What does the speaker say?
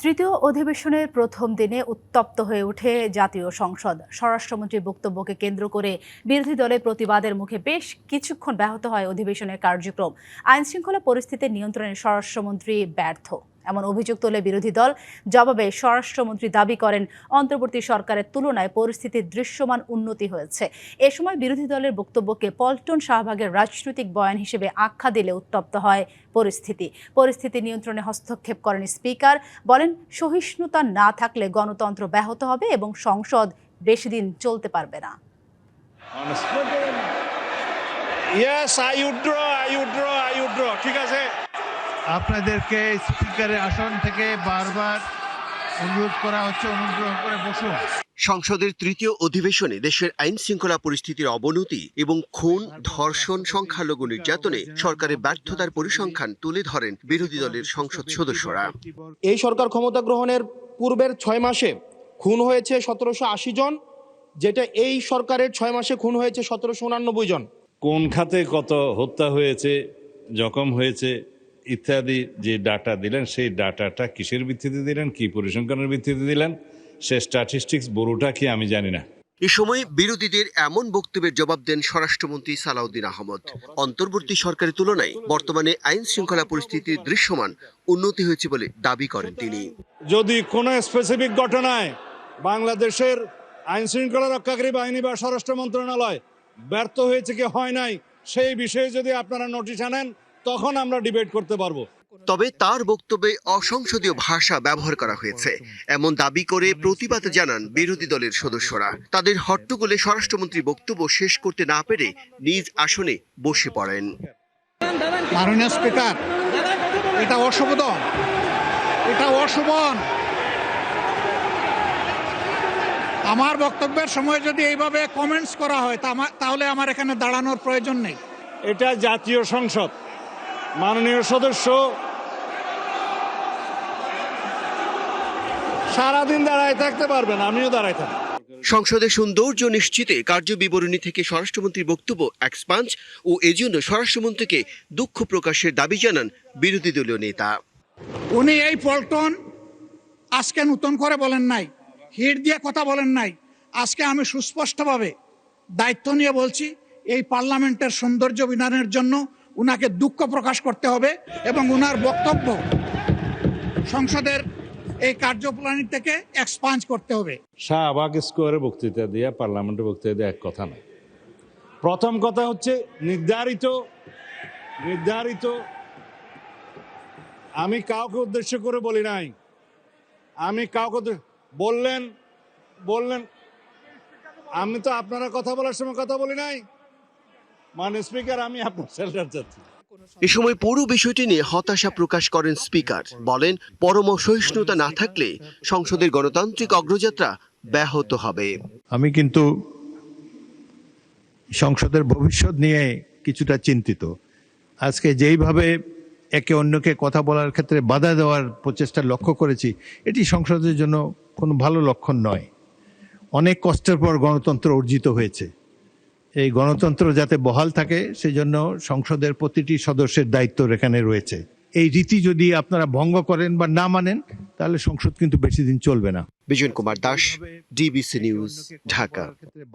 তৃতীয় অধিবেশনের প্রথম দিনে উত্তপ্ত হয়ে ওঠে জাতীয় সংসদ। স্বরাষ্ট্রমন্ত্রীর বক্তব্যকে কেন্দ্র করে বিরোধী দলের প্রতিবাদের মুখে বেশ কিছুক্ষণ ব্যাহত হয় অধিবেশনের কার্যক্রম। আইনশৃঙ্খলা পরিস্থিতি নিয়ন্ত্রণে স্বরাষ্ট্রমন্ত্রী ব্যর্থ, এমন অভিযোগ তোলে বিরোধী দল। জবাবে স্বরাষ্ট্রমন্ত্রী দাবি করেন, অন্তর্বর্তী সরকারের তুলনায় পরিস্থিতির দৃশ্যমান উন্নতি হয়েছে। এ সময় বিরোধী দলের বক্তব্যকে পল্টন শাহবাগের রাজনৈতিক বয়ান হিসেবে আখ্যা দিলে উত্তপ্ত হয় পরিস্থিতি নিয়ন্ত্রণে হস্তক্ষেপ করেন স্পিকার। বলেন, সহিষ্ণুতা না থাকলে গণতন্ত্র ব্যাহত হবে এবং সংসদ বেশি দিন চলতে পারবে না। ঠিক আছে, আপনাদেরকে স্পিকারের আসন থেকে বারবার অনুরোধ করা হচ্ছে, অনুগ্রহ করে বসুন। সংসদের তৃতীয় অধিবেশনে দেশের আইন শৃঙ্খলা পরিস্থিতির অবনতি এবং খুন, ধর্ষণ, সংখ্যালঘু নির্যাতনে সরকারের ব্যর্থতার পরিসংখ্যান তুলে ধরেন বিরোধী দলের সংসদ সদস্যরা। এই সরকার ক্ষমতা গ্রহণের পূর্বের 6 মাসে খুন হয়েছে 1780 জন, যেটা এই সরকারের 6 মাসে খুন হয়েছে 1789 জন। কোন খাতে কত হত্যা হয়েছে, জখম হয়েছে ইত্যাদি যে ডাটা দিলেন, সেই ডাটাটা কিসের ভিত্তিতে দিলেন, কি পরিসংখ্যানের ভিত্তিতে দিলেন, সে স্ট্যাটিস্টিক্স বড়টা কি আমি জানি না। এ সময় বিরোধীদের এমন বক্তব্যের জবাব দেন স্বরাষ্ট্রমন্ত্রী সালাউদ্দিন আহমদ। অন্তর্বর্তী সরকারের তুলনায় বর্তমানে আইন শৃঙ্খলা পরিস্থিতির দৃশ্যমান উন্নতি হয়েছে বলে দাবি করেন তিনি। যদি কোনো স্পেসিফিক ঘটনায় বাংলাদেশের আইন শৃঙ্খলা রক্ষাকারী বাহিনী বা স্বরাষ্ট্র মন্ত্রণালয় ব্যর্থ হয়েছে কি হয় নাই, সেই বিষয়ে যদি আপনারা নোটিশ আনেন, তখন আমরা ডিবেট করতে পারবো। তবে তার বক্তব্যে অসংসদীয় ভাষা ব্যবহার করা হয়েছে এমন দাবি করে প্রতিবাদ জানান বিরোধী দলের সদস্যরা। তাদের হট্টগোলে স্বরাষ্ট্রমন্ত্রী বক্তব্য শেষ করতে না পেরে নিজ আসনে বসে পড়েন। মাননীয় স্পিকার, এটা অশোভন, এটা অশোভন। আমার বক্তব্যের সময় যদি এইভাবে কমেন্টস করা হয় তাহলে আমার এখানে দাঁড়ানোর প্রয়োজন নেই। এটা জাতীয় সংসদ, মাননীয় সদস্য সারাদিন দাঁড়ায় থাকতে পারবেন, আমিও দাঁড়ায় থাকি। সংসদের সৌন্দর্য নিশ্চিতে কার্যবিবরণী থেকে স্বরাষ্ট্রমন্ত্রীর বক্তব্য এক্সপাঞ্জ ও এজন্য স্বরাষ্ট্রমন্ত্রীকে দুঃখ প্রকাশের দাবি জানান বিরোধী দলীয় নেতা। উনি এই পল্টন আজকে নতুন করে বলেন নাই, হিট দিয়ে কথা বলেন নাই। আজকে আমি সুস্পষ্টভাবে দায়িত্ব নিয়ে বলছি, এই পার্লামেন্টের সৌন্দর্য বিধানের জন্য উনাকে দুঃখ প্রকাশ করতে হবে এবং উনার বক্তব্য সংসদের এই কার্যপ্রণালী থেকে এক্সপাঞ্জ করতে হবে। শাহবাগ স্কোয়ারে বক্তৃতা দিয়ে পার্লামেন্টে বক্তৃতা দিয়ে এক কথা না। প্রথম কথা হচ্ছে নির্ধারিত আমি কাউকে উদ্দেশ্য করে বলি নাই, আমি কাউকে বললেন আমি তো আপনারা কথা বলার সময় কথা বলি নাই। মানে স্পিকার, আমি আপনার শেল্টার চাচ্ছি। এ সময় পুরো বিষয়টি নিয়ে হতাশা প্রকাশ করেন স্পিকার। বলেন, পরম সহিষ্ণুতা না থাকলে সংসদের গণতান্ত্রিক অগ্রযাত্রা ব্যাহত হবে। আমি কিন্তু সংসদের ভবিষ্যৎ নিয়ে কিছুটা চিন্তিত। আজকে যেইভাবে একে অন্যকে কথা বলার ক্ষেত্রে বাধা দেওয়ার প্রচেষ্টা লক্ষ্য করেছি, এটি সংসদের জন্য কোনো ভালো লক্ষণ নয়। অনেক কষ্টের পর গণতন্ত্র অর্জিত হয়েছে। এই গণতন্ত্র যাতে বহাল থাকে সেজন্য সংসদের প্রতিটি সদস্যের দায়িত্ব এখানে রয়েছে। এই রীতি যদি আপনারা ভঙ্গ করেন বা না মানেন, তাহলে সংসদ কিন্তু বেশি দিন চলবে না। Bijan Kumar Das, DBC news, Dhaka.